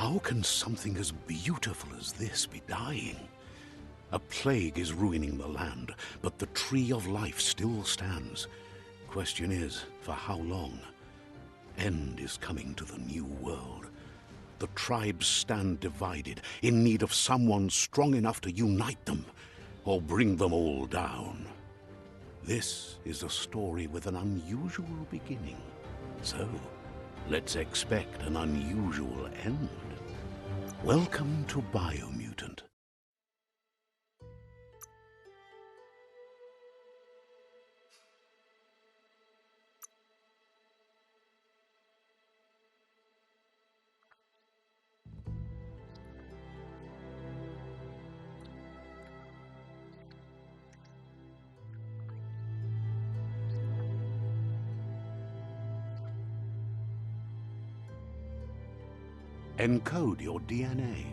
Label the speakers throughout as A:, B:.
A: How can something as beautiful as this be dying? A plague is ruining the land, but the tree of life still stands. Question is, for how long? End is coming to the new world. The tribes stand divided, in need of someone strong enough to unite them, or bring them all down. This is a story with an unusual beginning. So, let's expect an unusual end. Welcome to Biomutant. Encode your DNA.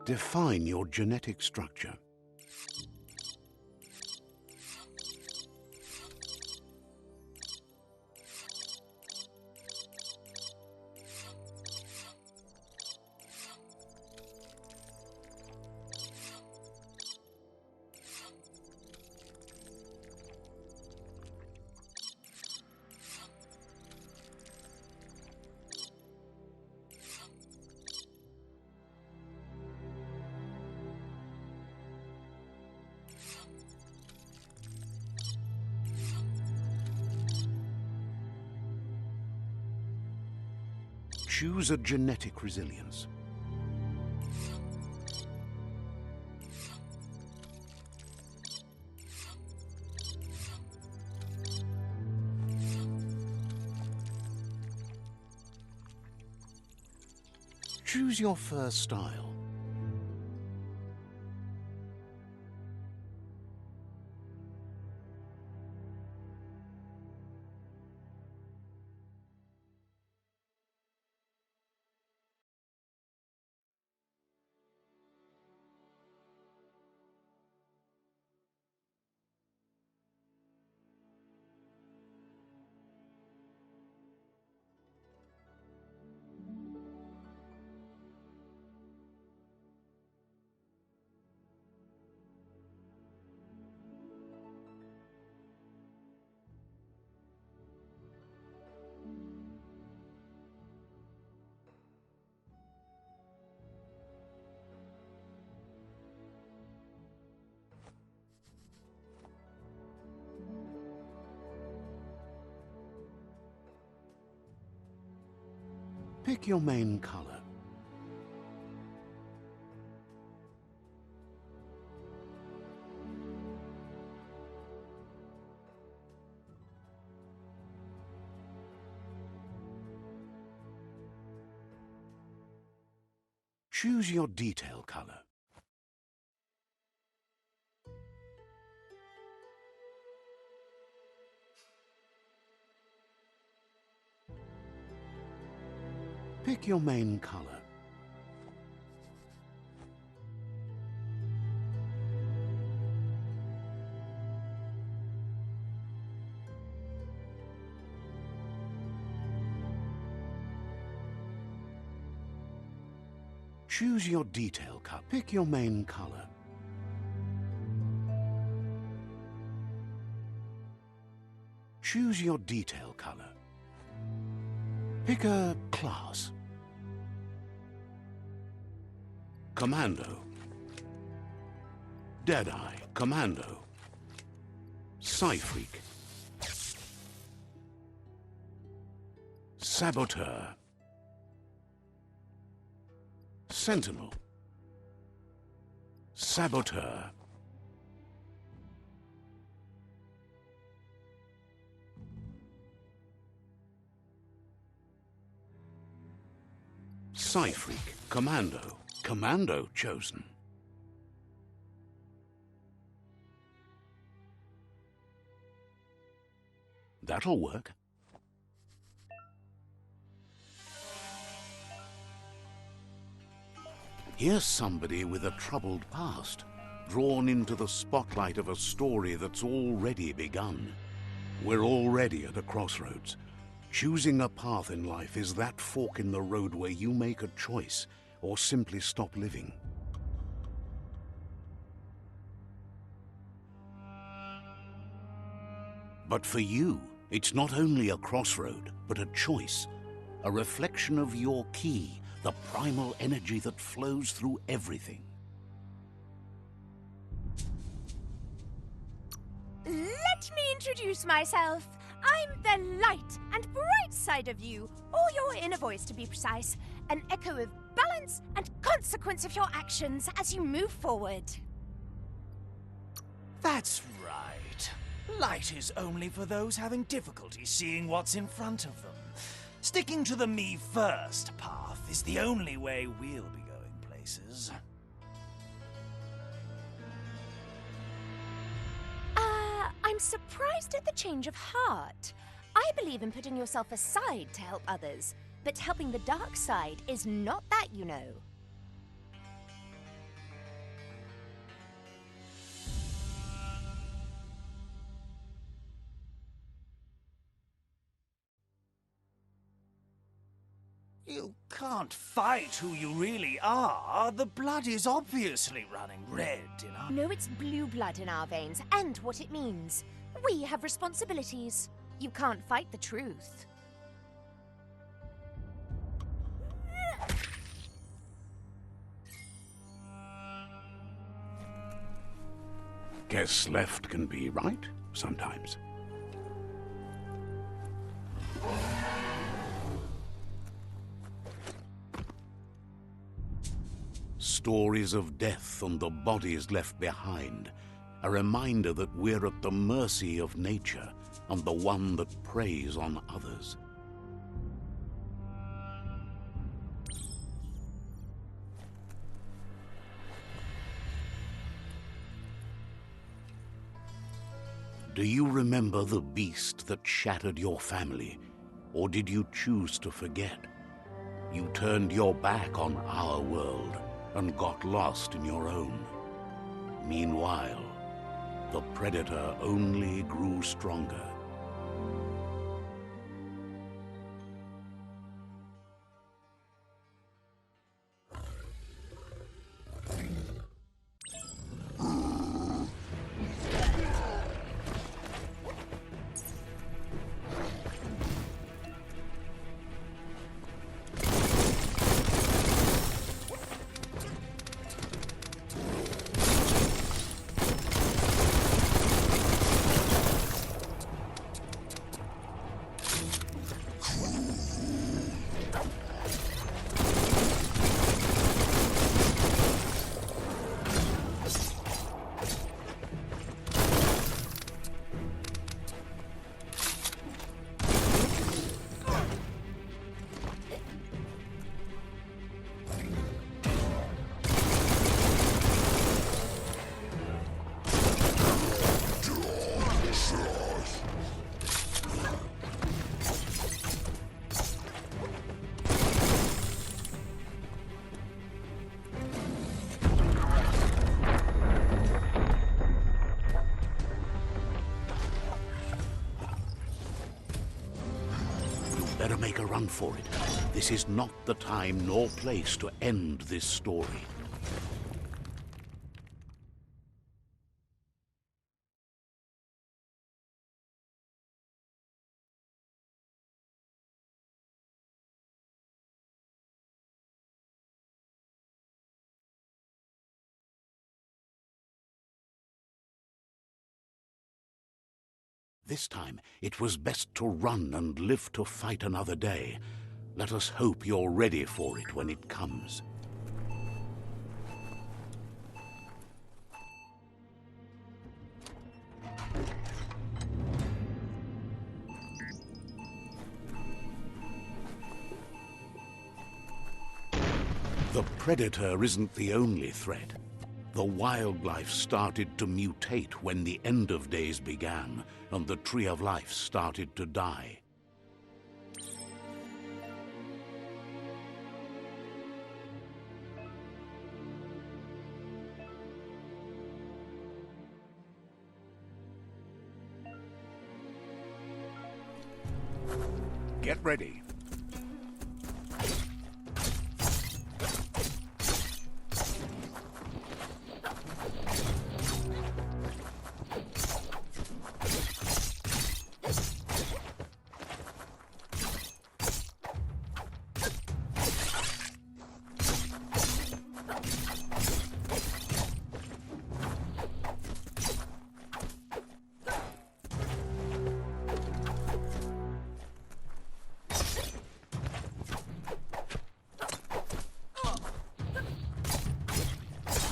A: Define your genetic structure. Choose a genetic resilience. Choose your fur style. Pick your main color. Choose your detail color. Pick your main color. Choose your detail color. Pick your main color. Choose your detail color. Pick a class. Commando. Deadeye, Commando. Psyfreak. Saboteur. Sentinel. Saboteur. Psyfreak, Commando. Commando chosen. That'll work. Here's somebody with a troubled past, drawn into the spotlight of a story that's already begun. We're already at a crossroads. Choosing a path in life is that fork in the road where you make a choice or simply stop living. But for you, it's not only a crossroad, but a choice. A reflection of your key, the primal energy that flows through everything.
B: Let me introduce myself. I'm the light and bright side of you, or your inner voice to be precise, an echo of balance and consequence of your actions as you move forward.
C: That's right. Light is only for those having difficulty seeing what's in front of them. Sticking to the me first path is the only way we'll be going places.
B: I'm surprised at the change of heart. I believe in putting yourself aside to help others, but helping the dark side is not that, you know.
C: You can't fight who you really are. The blood is obviously running red in our...
B: No, it's blue blood in our veins, and what it means. We have responsibilities. You can't fight the truth.
A: Guess left can be right sometimes. Stories of death and the bodies left behind. A reminder that we're at the mercy of nature and the one that preys on others. Do you remember the beast that shattered your family, or did you choose to forget? You turned your back on our world and got lost in your own. Meanwhile, the predator only grew stronger. Better make a run for it. This is not the time nor place to end this story. This time, it was best to run and live to fight another day. Let us hope you're ready for it when it comes. The Predator isn't the only threat. The wildlife started to mutate when the end of days began, and the Tree of Life started to die. Get ready.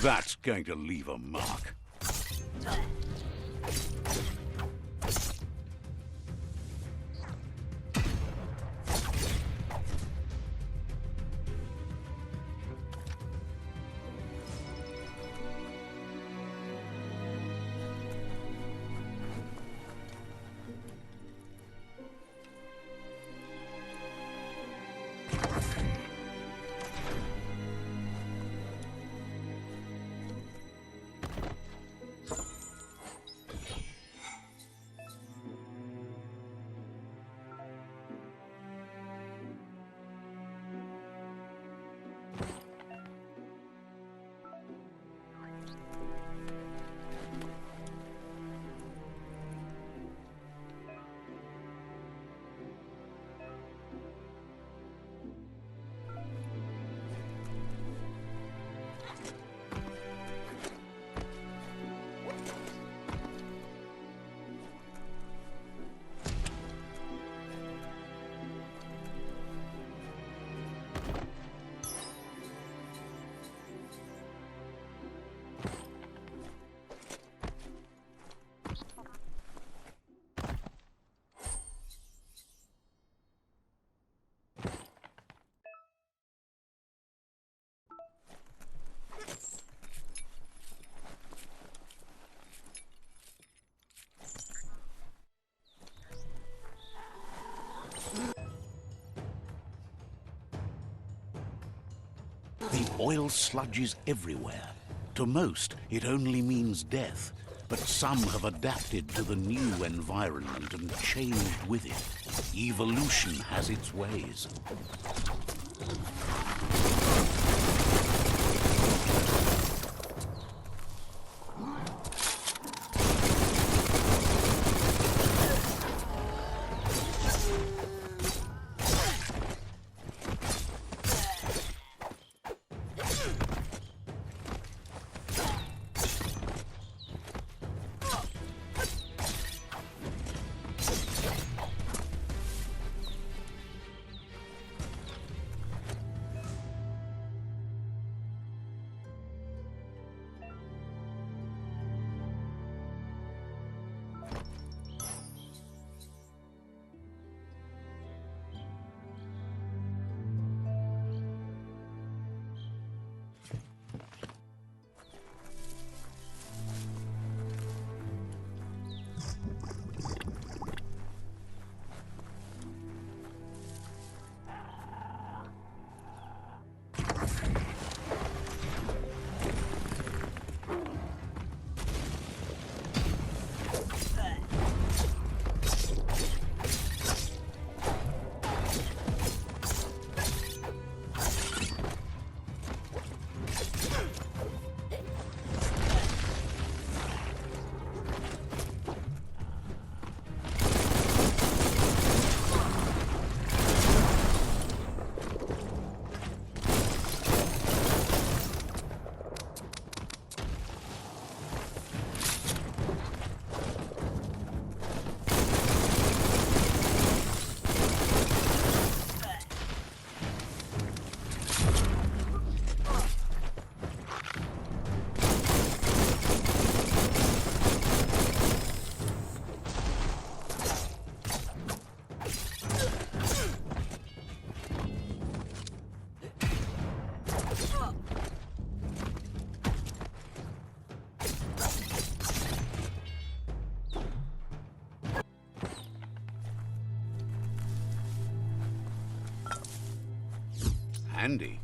A: That's going to leave a mark. The oil sludges everywhere. To most, it only means death, but some have adapted to the new environment and changed with it. Evolution has its ways. handy.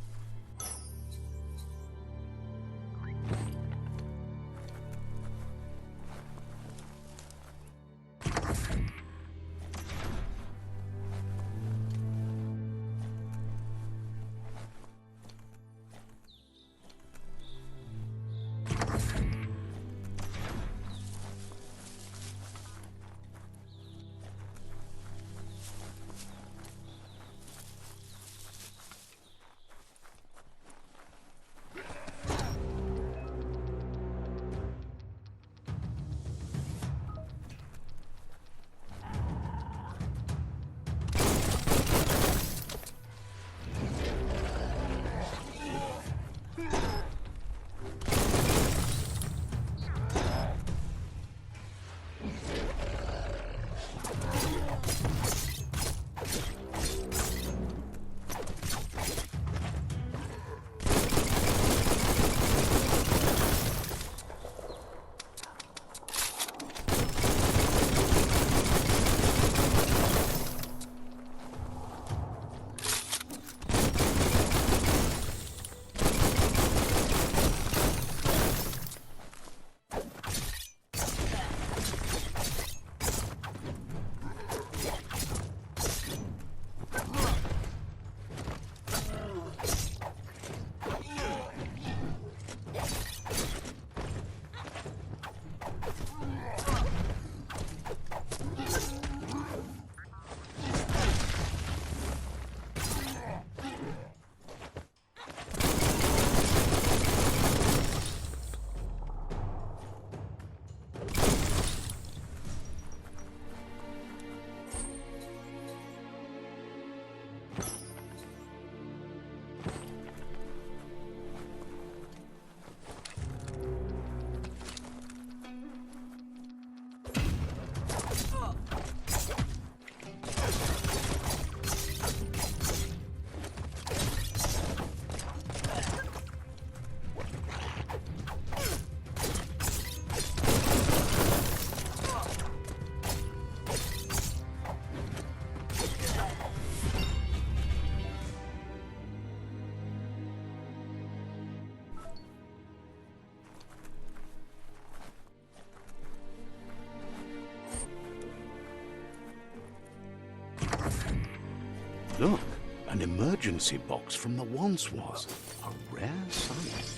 A: Look, an emergency box from the once was. A rare sight.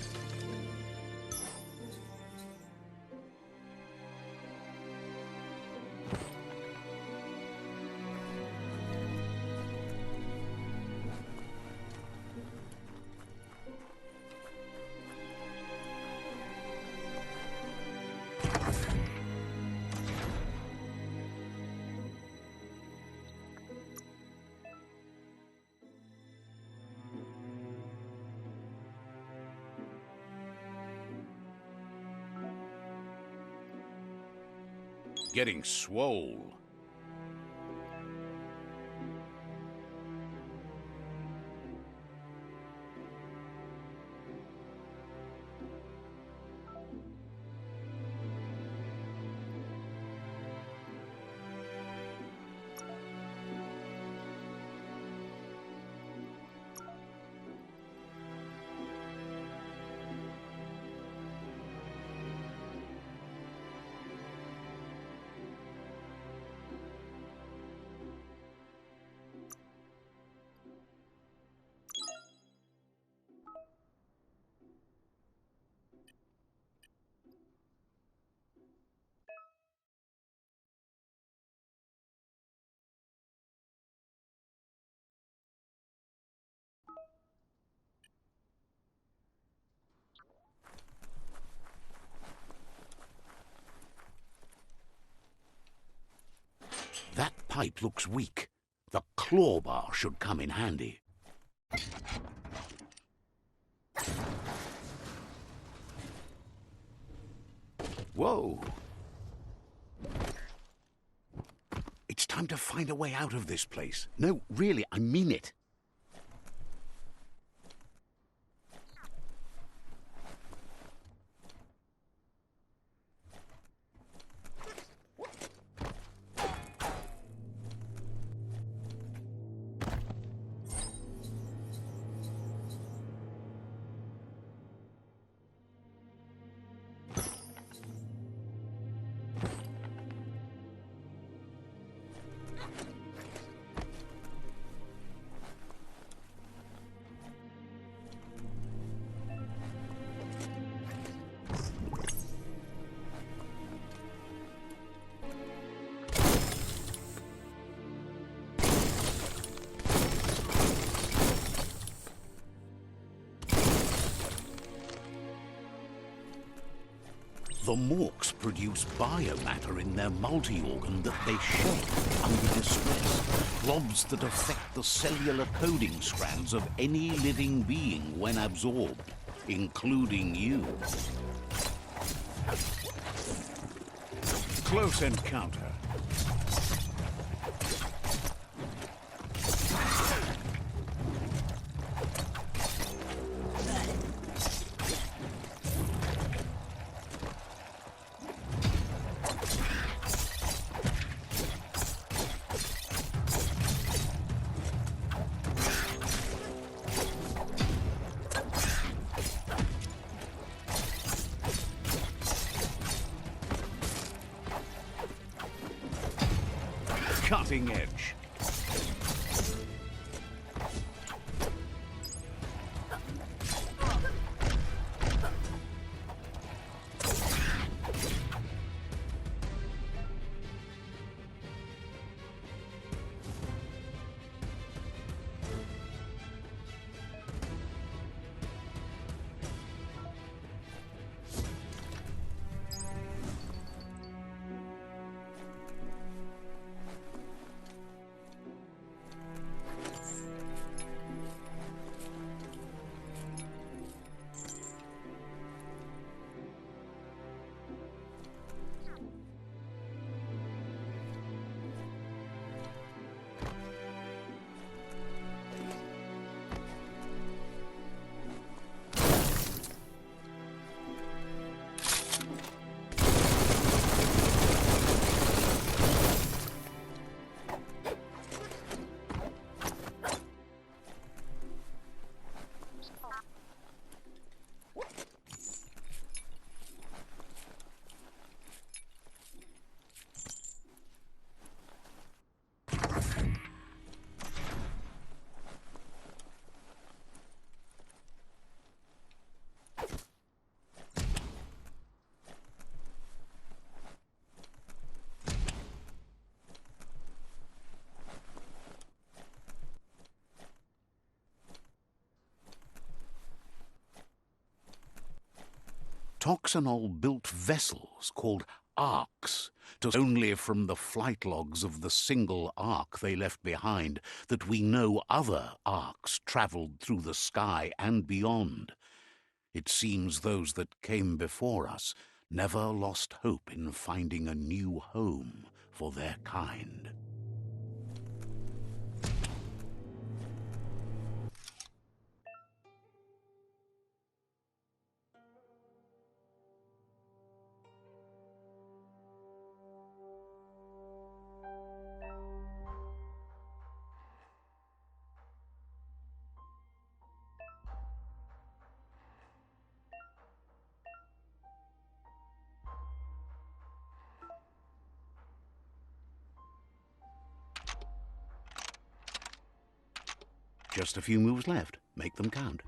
A: Getting swole. That pipe looks weak. The claw bar should come in handy. Whoa! It's time to find a way out of this place. No, really, I mean it. The Morks produce biomatter in their multi-organ that they shed under distress. Blobs that affect the cellular coding strands of any living being when absorbed, including you. Close encounter. Cutting edge. Toxanol built vessels called arks, only from the flight logs of the single ark they left behind that we know other arks travelled through the sky and beyond. It seems those that came before us never lost hope in finding a new home for their kind. Just a few moves left. Make them count.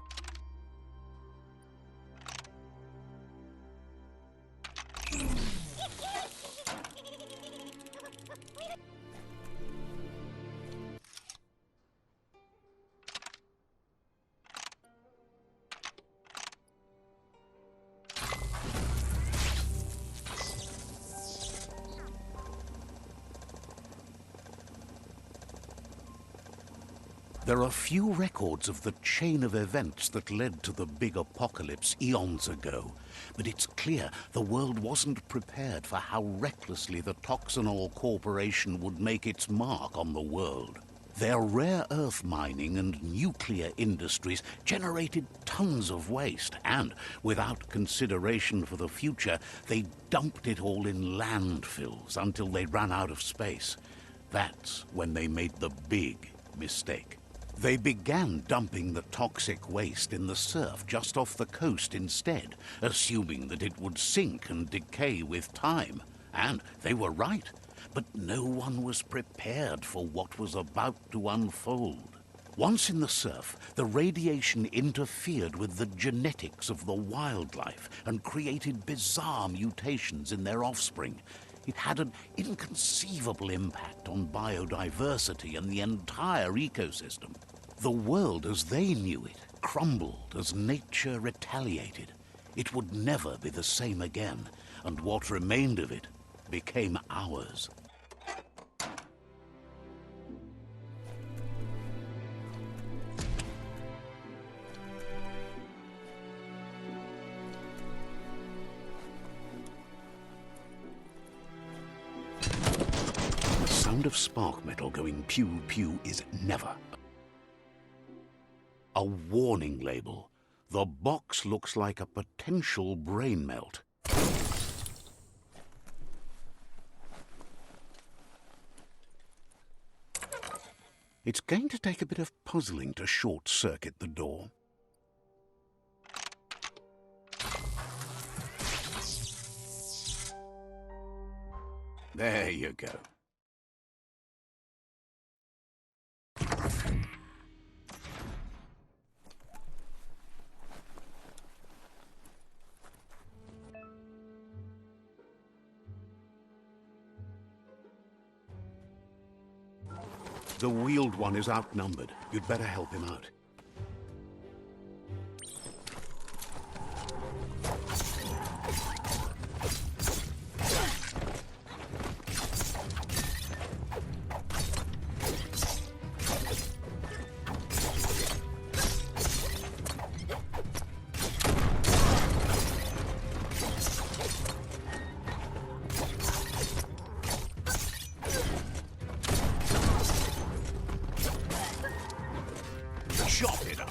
A: There are few records of the chain of events that led to the big apocalypse eons ago, but it's clear the world wasn't prepared for how recklessly the Toxanol Corporation would make its mark on the world. Their rare earth mining and nuclear industries generated tons of waste, and without consideration for the future, they dumped it all in landfills until they ran out of space. That's when they made the big mistake. They began dumping the toxic waste in the surf just off the coast instead, assuming that it would sink and decay with time. And they were right, but no one was prepared for what was about to unfold. Once in the surf, the radiation interfered with the genetics of the wildlife and created bizarre mutations in their offspring. It had an inconceivable impact on biodiversity and the entire ecosystem. The world as they knew it crumbled as nature retaliated. It would never be the same again, and what remained of it became ours. The sound of spark metal going pew-pew is never a warning label. The box looks like a potential brain melt. It's going to take a bit of puzzling to short-circuit the door. There you go. The wheeled one is outnumbered. You'd better help him out. Chop it up.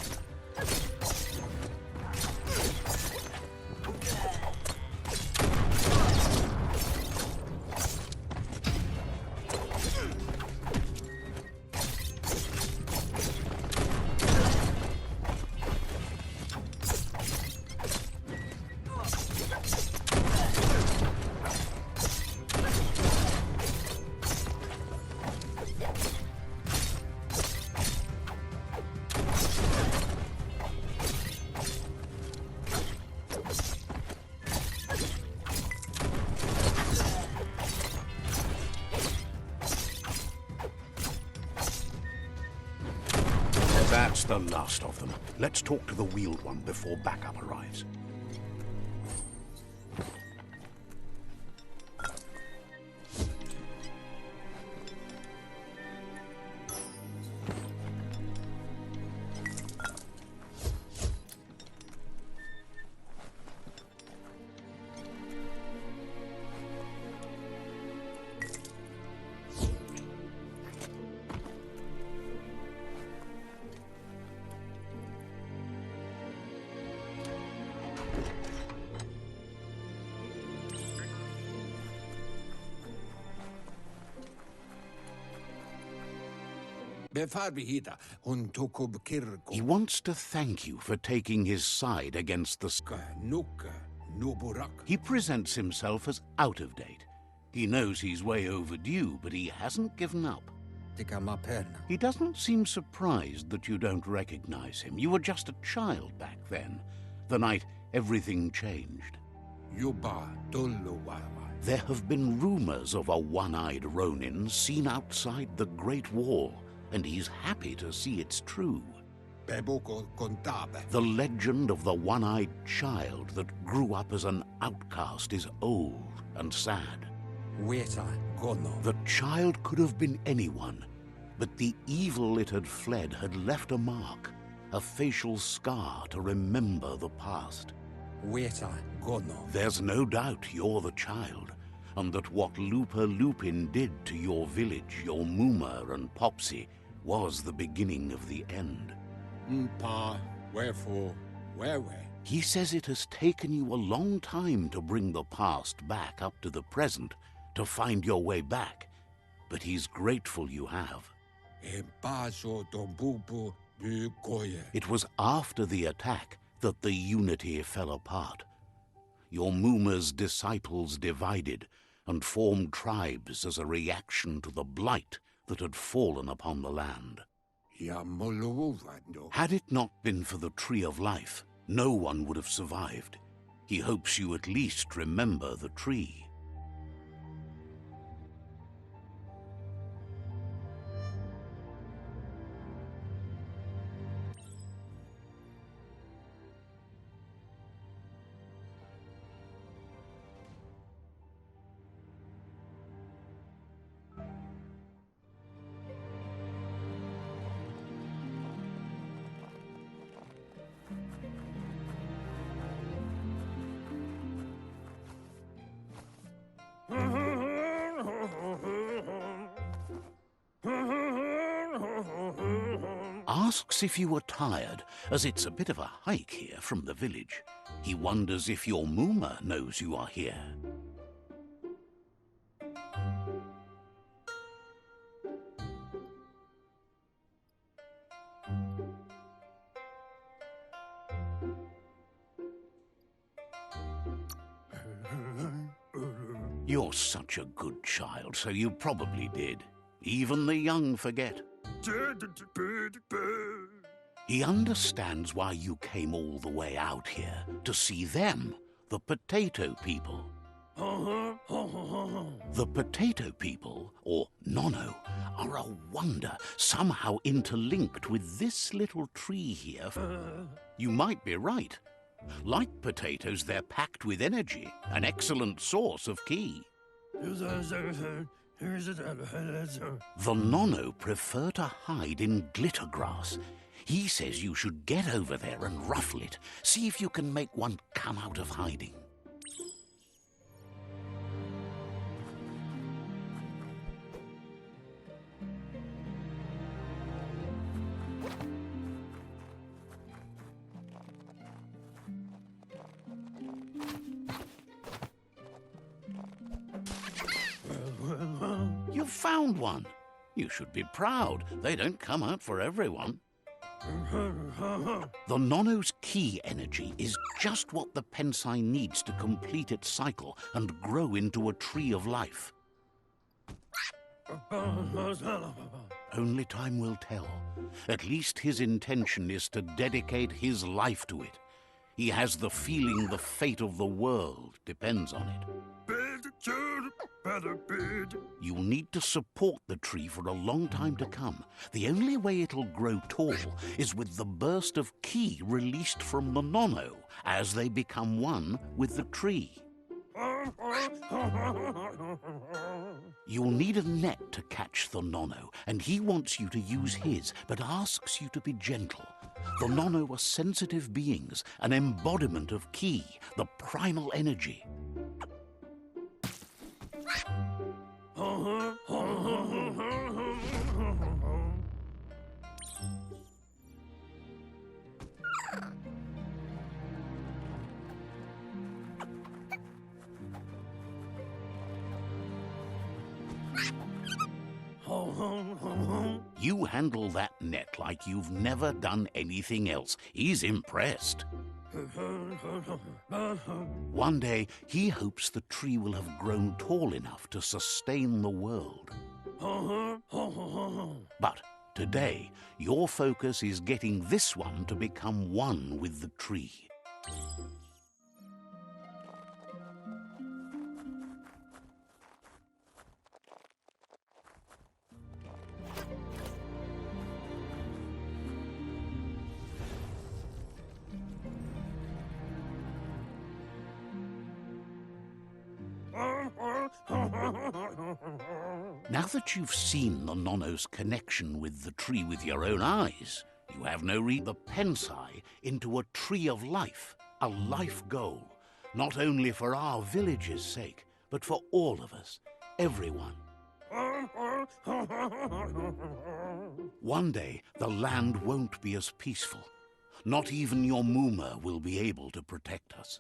A: That's the last of them. Let's talk to the wheeled one before backup arrives. He wants to thank you for taking his side against the He presents himself as out of date. He knows he's way overdue, but he hasn't given up. He doesn't seem surprised that you don't recognize him. You were just a child back then, the night everything changed. There have been rumors of a one-eyed Ronin seen outside the Great Wall, and he's happy to see it's true. The legend of the one-eyed child that grew up as an outcast is old and sad. The child could have been anyone, but the evil it had fled had left a mark, a facial scar to remember the past. There's no doubt you're the child, and that what Lupa Lupin did to your village, your Muma and Popsy, was the beginning of the end. He says it has taken you a long time to bring the past back up to the present, to find your way back, but he's grateful you have. It was after the attack that the unity fell apart. Your Muma's disciples divided and formed tribes as a reaction to the blight that had fallen upon the land. Had it not been for the Tree of Life, no one would have survived. He hopes you at least remember the tree. asks if you are tired, as it's a bit of a hike here from the village. He wonders if your Mooma knows you are here. You're such a good child, so you probably did. Even the young forget. He understands why you came all the way out here, to see them, the potato people. The potato people, or Nono, are a wonder, somehow interlinked with this little tree here. You might be right. Like potatoes, they're packed with energy, an excellent source of ki. The Nono prefer to hide in glitter grass. He says you should get over there and ruffle it. See if you can make one come out of hiding. You've found one. You should be proud. They don't come out for everyone. The Nono's ki energy is just what the Pensai needs to complete its cycle and grow into a tree of life. Only time will tell. At least his intention is to dedicate his life to it. He has the feeling the fate of the world depends on it. You'll need to support the tree for a long time to come. The only way it'll grow tall is with the burst of ki released from the Nono as they become one with the tree. You'll need a net to catch the Nono, and he wants you to use his, but asks you to be gentle. The Nono are sensitive beings, an embodiment of ki, the primal energy. You handle that net like you've never done anything else. He's impressed. One day, he hopes the tree will have grown tall enough to sustain the world. But today, your focus is getting this one to become one with the tree. Now that you've seen the Nono's connection with the tree with your own eyes, you have no reason the Pensai into a tree of life, a life goal, not only for our village's sake, but for all of us, everyone. One day, the land won't be as peaceful. Not even your Mooma will be able to protect us.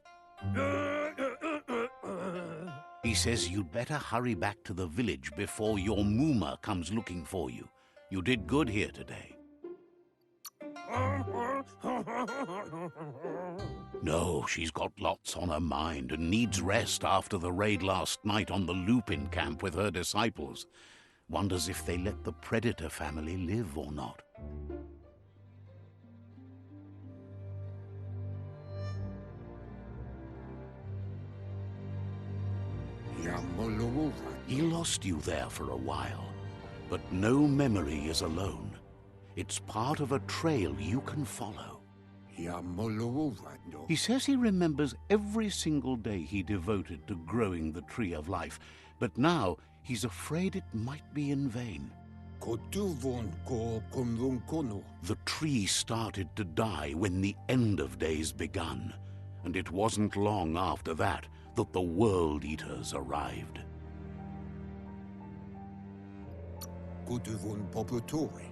A: He says you'd better hurry back to the village before your Mooma comes looking for you. You did good here today. No, she's got lots on her mind and needs rest after the raid last night on the Lupin camp with her disciples. Wonders if they let the Predator family live or not. He lost you there for a while, but no memory is alone. It's part of a trail you can follow. He says he remembers every single day he devoted to growing the Tree of Life, but now he's afraid it might be in vain. The tree started to die when the end of days begun, and it wasn't long after that that the World Eaters arrived.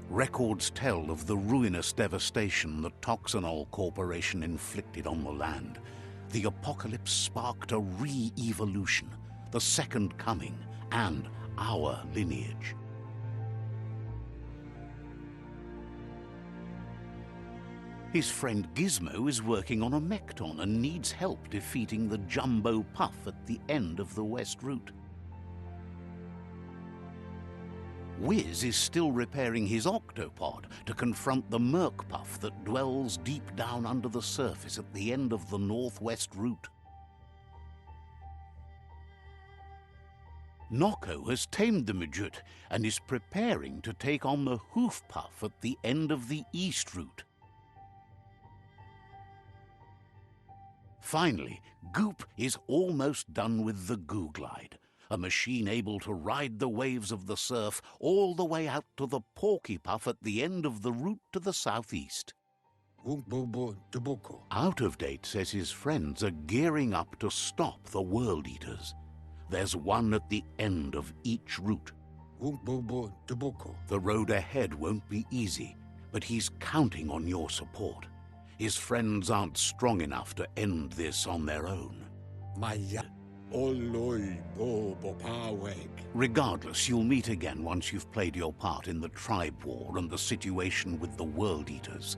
A: Records tell of the ruinous devastation the Toxanol Corporation inflicted on the land. The apocalypse sparked a re-evolution, the Second Coming, and our lineage. His friend Gizmo is working on a Mekton and needs help defeating the Jumbo Puff at the end of the West Route. Wiz is still repairing his octopod to confront the Merc Puff that dwells deep down under the surface at the end of the Northwest Route. Nocco has tamed the Midget and is preparing to take on the Hoof Puff at the end of the East Route. Finally, Goop is almost done with the Goo Glide, a machine able to ride the waves of the surf all the way out to the Porky Puff at the end of the route to the southeast. Out of Date says his friends are gearing up to stop the World Eaters. There's one at the end of each route. The road ahead won't be easy, but he's counting on your support. His friends aren't strong enough to end this on their own. Regardless, you'll meet again once you've played your part in the tribe war and the situation with the World Eaters.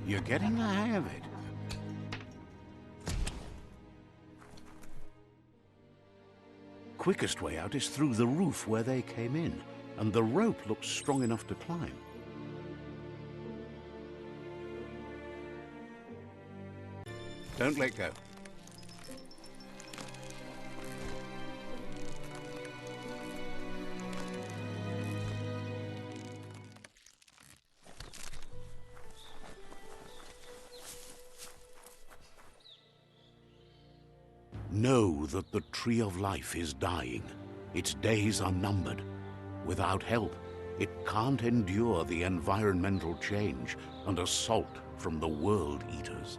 A: You're getting the hang of it. Quickest way out is through the roof where they came in, and the rope looks strong enough to climb. Don't let go. Know that the Tree of Life is dying. Its days are numbered. Without help, it can't endure the environmental change and assault from the World Eaters.